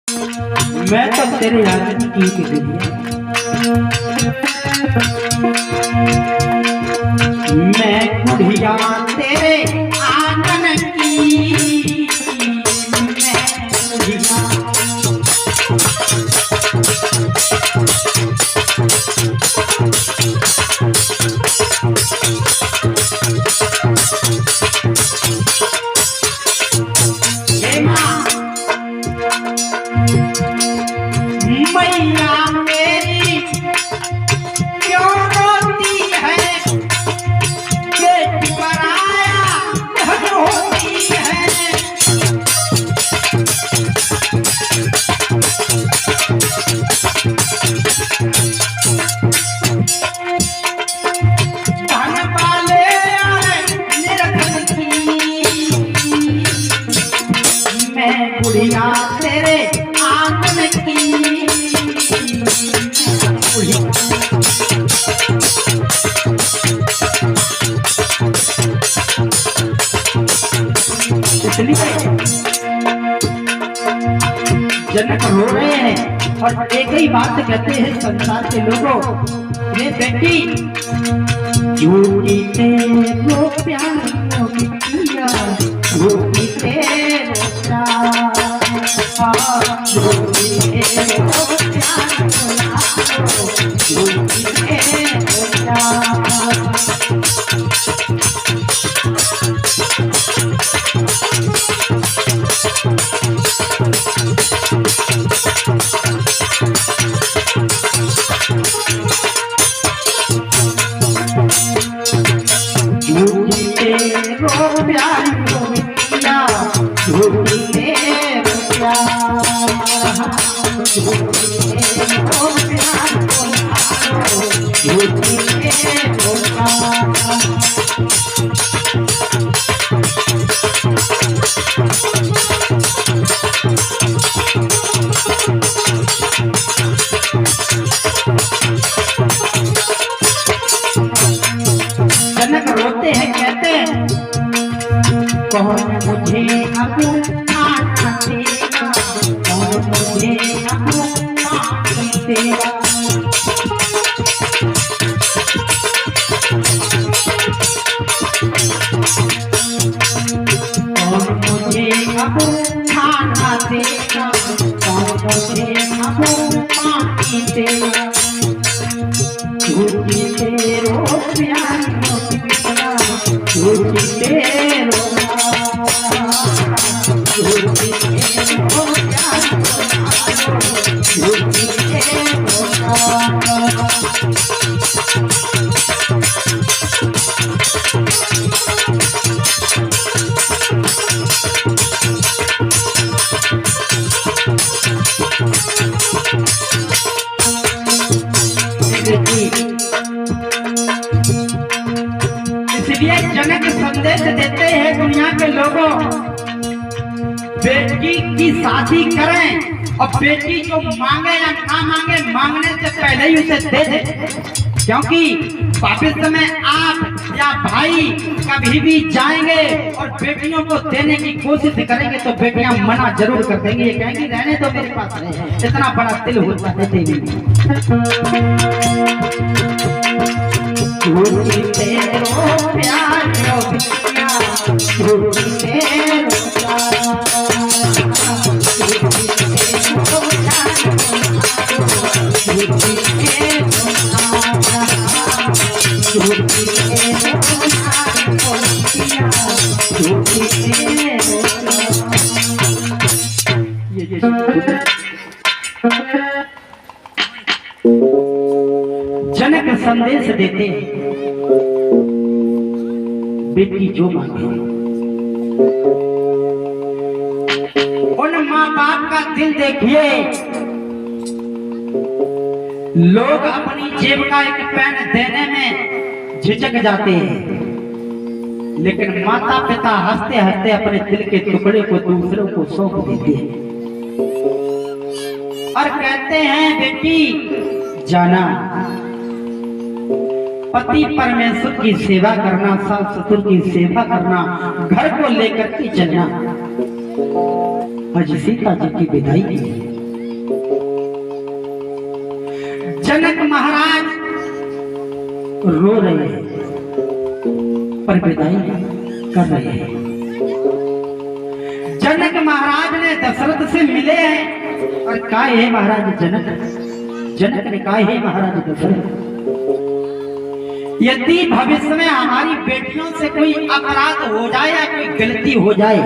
मैं तो तेरे याद की दिया, मैं बुढ़िया तेरे आंगन की, मैं बुढ़िया मैया मेरी क्यों रोती है, पेट पर आया होती है। धन वाले आए निर्धन की, मैं बुढ़िया तेरे आंगन की। जनक रो रहे हैं और एक ही बात कहते हैं संसार के लोगों, ये बेटी झूठी तेरो प्यार को किया, झूठी तेरो प्यार, झूठी तेरो प्यार को, झूठी तेरो प्यार। झूठी तेरो प्यार को किया, झूठी तेरो प्यार, झूठी तेरो प्यार को, झूठी तेरो प्यार। जनक रोते हैं, कहते हैं कौन मुझे अब आना देगा, कौन मुझे अब आना देगा। कौन मुझे अब खाना देगा, कौन मुझे अब पानी देगा। झूठी तेरो प्यार को कितना, झूठी तेरो प्यार, झूठी तेरो प्यार को, झूठी तेरो प्यार। इसलिए जनक संदेश देते हैं दुनिया के लोगों, बेटी की शादी करें और बेटी जो मांगे या ना मांगे, मांगने से पहले ही उसे दे दे, क्योंकि भविष्य में आप या भाई कभी भी जाएंगे और बेटियों को देने की कोशिश करेंगे तो बेटियां मना जरूर कर देंगी, ये कहेंगी रहने तो मेरे पास रहे, इतना बड़ा दिल होता है देवी। झूठी तेरो प्यार को किया, झूठी तेरो प्यार, झूठी तेरो प्यार को, झूठी तेरो प्यार, झूठी तेरो प्यार को किया, झूठी तेरो प्यार। जनक संदेश देते हैं, बेटी जो मांगे, उन माँ बाप का दिल देखिए, लोग अपनी जेब का एक पेन देने में झिझक जाते हैं, लेकिन माता पिता हंसते हंसते अपने दिल के टुकड़े को दूसरों को सौंप देते हैं और कहते हैं बेटी जाना, पति परमेश्वर की सेवा करना, सास ससुर की सेवा करना, घर को लेकर के चलना। आज सीता जी की विदाई की जनक महाराज रो रहे हैं पर विदाई कर रहे हैं। जनक महाराज ने दशरथ से मिले हैं और कहा हे महाराज जनक ने कहा हे महाराज दशरथ, यदि भविष्य में हमारी बेटियों से कोई अपराध हो जाए या कोई गलती हो जाए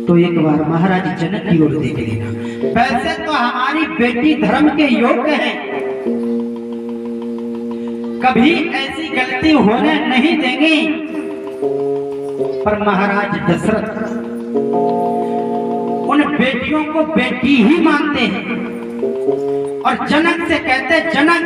तो एक बार महाराज जनक की ओर देख लेना। वैसे तो हमारी बेटी धर्म के योग्य है, कभी ऐसी गलती होने नहीं देंगी। पर महाराज दशरथ उन बेटियों को बेटी ही मानते हैं और जनक से कहते जनक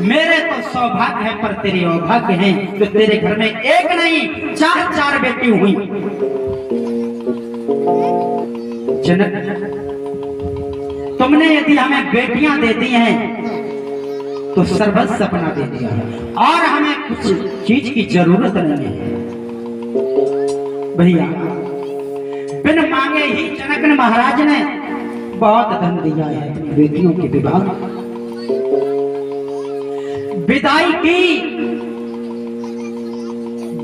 मेरे तो सौभाग्य है पर तेरे अभाग्य है तो तेरे घर में एक नहीं चार बेटी हुई। जनक तुमने यदि हमें बेटियां दे दी हैं तो सर्वस्व अपना दे दिया है और हमें कुछ चीज की जरूरत नहीं है। भैया बिन मांगे ही जनक ने महाराज ने बहुत धन दिया है अपनी बेटियों के विवाह विदाई की।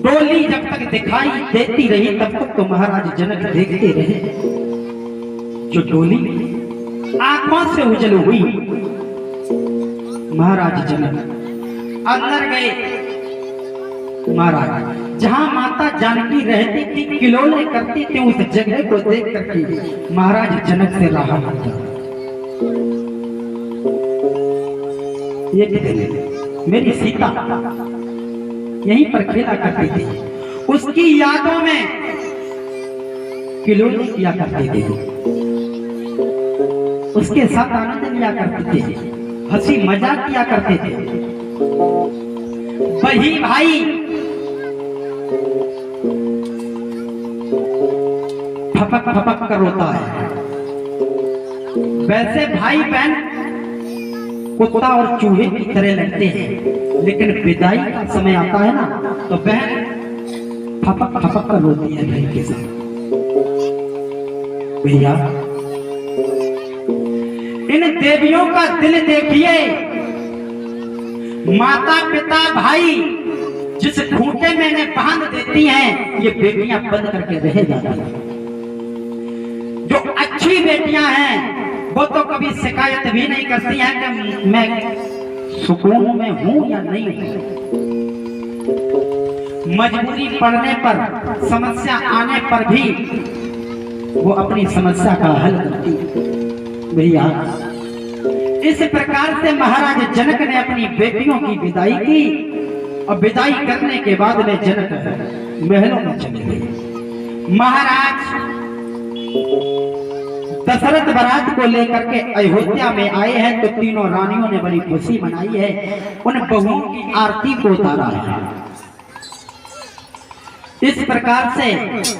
डोली जब तक दिखाई देती रही तब तक तो महाराज जनक देखते रहे। जो डोली आंखों से उजल हुई, महाराज जनक अंदर गए। महाराज जहां माता जानकी रहती थी किलोले करती थी उस जगह को देख करके महाराज जनक से रहा था। ये कहते मेरी सीता यहीं पर खेला करती थी, उसकी यादों में किलोले किया करते थे, उसके साथ आनंद लिया करते थे, हंसी मजाक किया करते थे। वही भाई फपक फपक कर रोता है। वैसे भाई बहन कुत्ता और चूहे की तरह लगते हैं, लेकिन विदाई का समय आता है ना तो बहन फपक फपक कर रोती है भाई के साथ। भैया इन देवियों का दिल देखिए, माता पिता भाई जिस खूंटे में इन्हें बांध देती हैं ये बेटियां बंद करके रह जाती हैं। जो अच्छी बेटियां हैं वो तो कभी शिकायत भी नहीं करती हैं कि मैं सुकून में हूं या नहीं हूं। मजबूरी पड़ने पर समस्या आने पर भी वो अपनी समस्या का हल करती। भैया इस प्रकार से महाराज जनक ने अपनी बेटियों की विदाई की और विदाई करने के बाद में जनक महलों में चले गए। महाराज दशरथ बारात को लेकर के अयोध्या में आए हैं तो तीनों रानियों ने बड़ी खुशी मनाई है, उन बहुओं की आरती को उतारा है। इस प्रकार से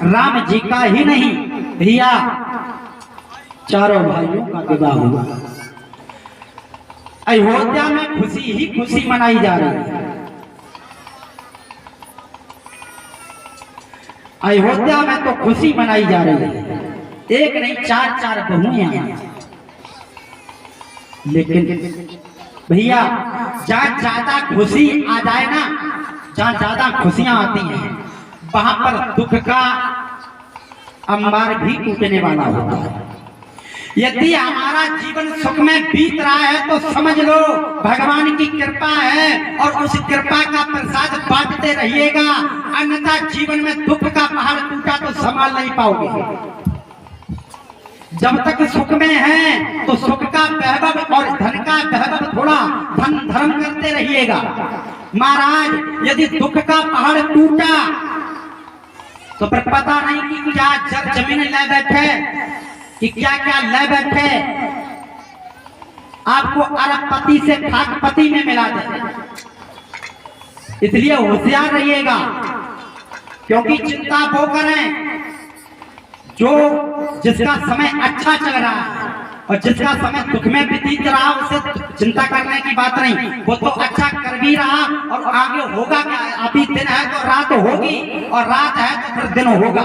राम जी का ही नहीं भैया चारों भाइयों का विवाह हुआ। अयोध्या में खुशी ही खुशी मनाई जा रही है। अयोध्या में तो खुशी मनाई जा रही है, एक नहीं चार बहुएं हैं। लेकिन भैया जहां ज्यादा खुशी आ जाए ना, जहां ज्यादा खुशियां आती हैं वहां पर दुख का अंबार भी टूटने वाला होता है। यदि हमारा जीवन सुख में बीत रहा है तो समझ लो भगवान की कृपा है और उस कृपा का प्रसाद बांटते रहिएगा, अन्यथा जीवन में दुख का पहाड़ टूटा तो संभाल नहीं पाओगे। जब तक सुख में है तो सुख का वैभव और धन का वैभव थोड़ा धन धर्म करते रहिएगा। महाराज यदि दुख का पहाड़ टूटा तो फिर पता नहीं कि क्या जमीन ले बैठे कि क्या क्या ले बैठे, आपको अरबपति से खाकपति में मिला दे। इसलिए होशियार रहिएगा, क्योंकि चिंता वो करें जो जिसका समय अच्छा चल रहा है और जिसका समय दुख में बीत रहा, उसे चिंता करने की बात नहीं। वो तो अच्छा कर भी रहा और आगे होगा क्या। अभी दिन है तो रात होगी और रात है तो फिर दिन होगा।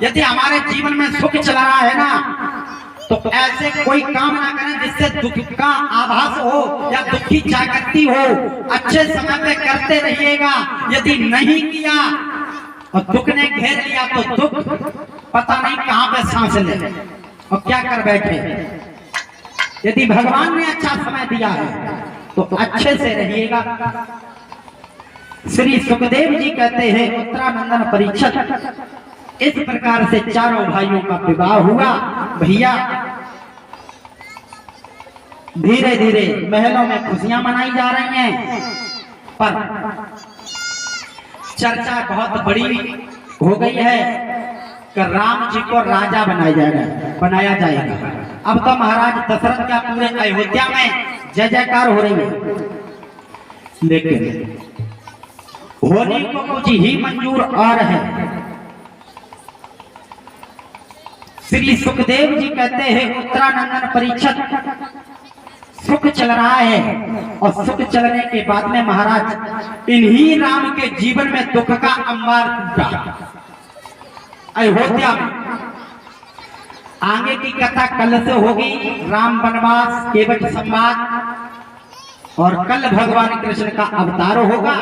यदि हमारे जीवन में सुख चल रहा है ना तो ऐसे कोई काम ना करें जिससे दुख का आभास हो या दुख की जागृति हो। अच्छे समय पे करते रहिएगा। यदि नहीं किया और दुख ने घेर लिया तो दुख पता नहीं कहां पे सांस ले और क्या कर बैठे। यदि भगवान ने अच्छा समय दिया है तो अच्छे से रहिएगा। श्री सुखदेव जी कहते हैं उत्तरानंदन परीक्षित इस प्रकार से चारों भाइयों का विवाह हुआ। भैया धीरे धीरे महलों में खुशियां मनाई जा रही हैं, पर चर्चा बहुत बड़ी हो गई है कि राम जी को राजा बनाया जाएगा। अब तो महाराज दशरथ का पूरे अयोध्या में जय जयकार हो रही है, लेकिन होने को कुछ ही मंजूर और है। श्री सुखदेव जी कहते हैं उत्तरानंदन परीक्षित सुख चल रहा है और सुख चलने के बाद में महाराज इन्हीं राम के जीवन में दुख का अंबार टूटा अयोध्या में। आगे की कथा कल से होगी। राम वनवास केवट संवाद और कल भगवान कृष्ण का अवतार होगा।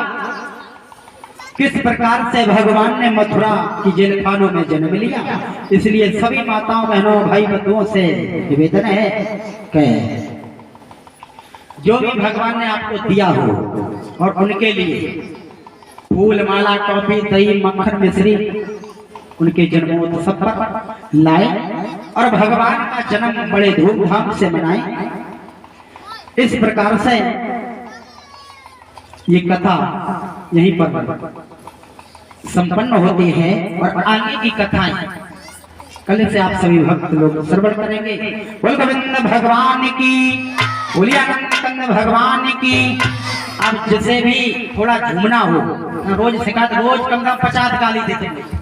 किस प्रकार से भगवान ने मथुरा की जेल खानों में जन्म लिया। इसलिए सभी माताओं बहनों भाई बंधुओं से निवेदन है कि जो भी भगवान ने आपको दिया हो और उनके लिए फूल माला टॉफी दही मक्खन मिश्री उनके जन्मोत्सव पर लाए और भगवान का जन्म बड़े धूमधाम से मनाए। इस प्रकार से ये कथा यहीं पर संपन्न होती है और आगे की कथाएं कल से आप सभी भक्त लोग श्रवण करेंगे। बोल गोविंद भगवान की, बोलिए आनंद कंद भगवान की। अब जैसे भी थोड़ा झूमना हो, रोज सिखा रोज कम से कम 50 गाली देते हैं।